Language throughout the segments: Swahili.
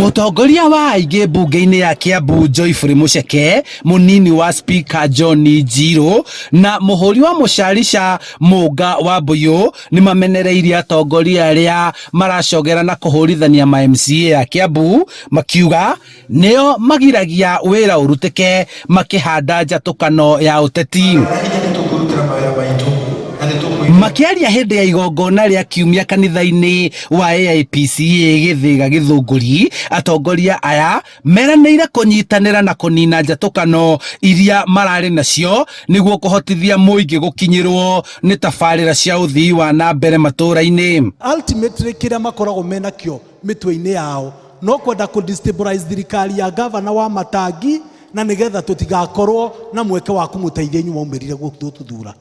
Mutongoria wa aingĩ mbunge-inĩ ya Kiambu Joyfrey Mucheke, munini wa Speaker John Njiru na muhuri wa mucarica Mũnga wa Mbuyu ni mamenereirie atongoria aria maracogera na kuhurithania ma MCA ya Kiambu, makiuga nio magiragia wira urutike makihanda njatukano ya uteti. Makiaria hindi ya igongona ria kiumia kanitha-ini wa AIPCA Githiga Githunguri, atongoria aya meranĩire kunyitanĩra na kunina njatukano iria marari nacio niguo kuhotithia muingi gukinyirwo ni tabarĩra cia uthii wa na mbere matũra-ini. Ultimately kira makoragwo menakio mitwe-ini yao no kwenda ku destabilize thirikari ya governor wa Matangi na nigetha tutigakorwo na mweke wa kumuteithia nyuma umirire gututhura.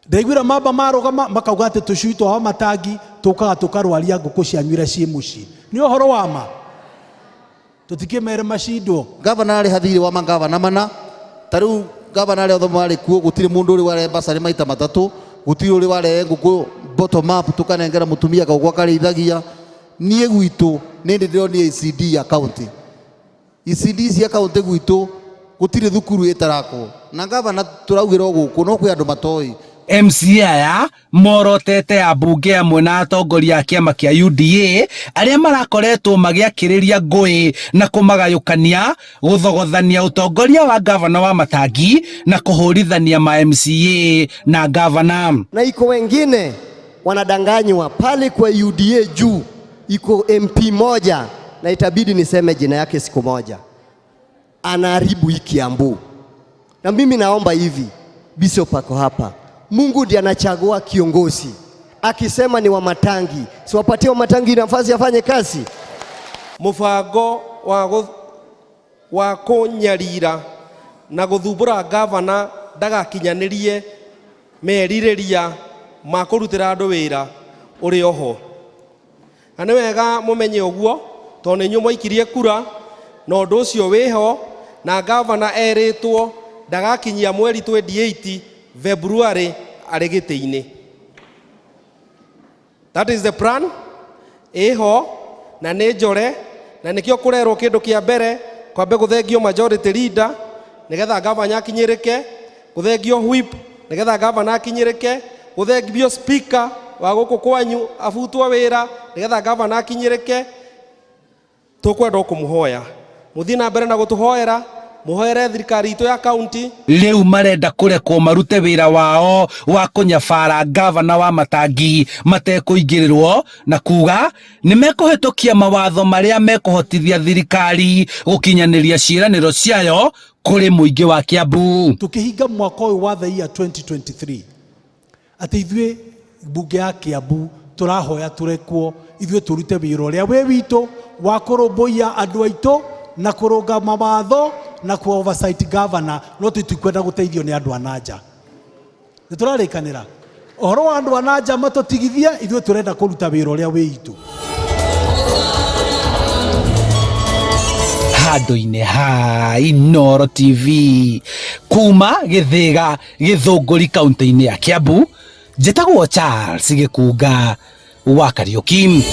Ndaigwira mamba marugama makauga ati tucui twa Matangi tukaga tukarwaria nguku cia nywira cie muci ni uhoro wa ma tutikimere macindo. Governor ari hathiri wa mangavana mana tariu governor ari othe mari kuo gutire mundu uri ware basari maita matatu gutire uri ware nguku bottom up tukanengera mutumia kaugwa karithagia nie gwitu ni ndironi ECD ya county ECD cia county gwitu gutire thukuru itarako na governor turaugira guku no kwi andu matoi. MCA aya morotete ambunge amwe na atongoria a kiama kia UDA aria marakoretwo magiakiriria ngui na kumagayukania guthogothania utongoria wa gavana wa Matangi na kuhurithania ma MCA na gavana. Na iko wengine wanadanganywa pale kwa UDA juu iko MP moja na itabidi niseme jina yake siku moja anaharibu hii Kiambu. Na mimi naomba hivi, Bishop ako hapa, Mungu ndiye anachagua kiongozi. Akisema ni wa Matangi, si wapatie wa Matangi nafasi afanye kazi. Mubango wa kunyarira na guthumbura gavana ndagakinyanirie meririria ma kurutira andu wira uri oho. Ane wega mumenye uguo tondu nyu mwikirie kura na undu ucio wiho na gavana eritwo ndagakinyia mweri 28 February aregete-ini. That is the plan. Eho na nejore na nikio kurerwo kindu kia mbere kwambe guthengio majority leader nigetha gavana akinyirike, guthengio whip nigetha gavana akinyirike, guthengio speaker wa guku kwanyu afutwa wira nigetha gavana akinyirike. Tukwenda kumuhoya muthii na mbere na gutuhoera muhoere thirikari itu ya county. Riu marenda kurekwo marute wira wao wa kunyabara gavana wa Matangi matekuingirirwo na kuga ni mekuhitukia mawatho maria mekuhotithia thirikari gukinyaniria ciiraniro ciayo kuri muingi wa Kiambu. Tukihinga mwaka uyu wa the year 2023 ati ithue bunge ya Kiambu turahoya turekwo ithue turute wira uria we witu wa kurumbuia andu aitu na kurunga mawatho na ku oversight governor no tutikwenda guteithio ni andu ananja. Niturarikanira ohoro wa andu ananja matutigithia ithue turenda kuruta wira uria witu. Handu-ini ha Inooro TV kuma Githiga Githunguri kaunti-ini ya Kiambu, njitagwo Charles Gikunga wa Kariuki.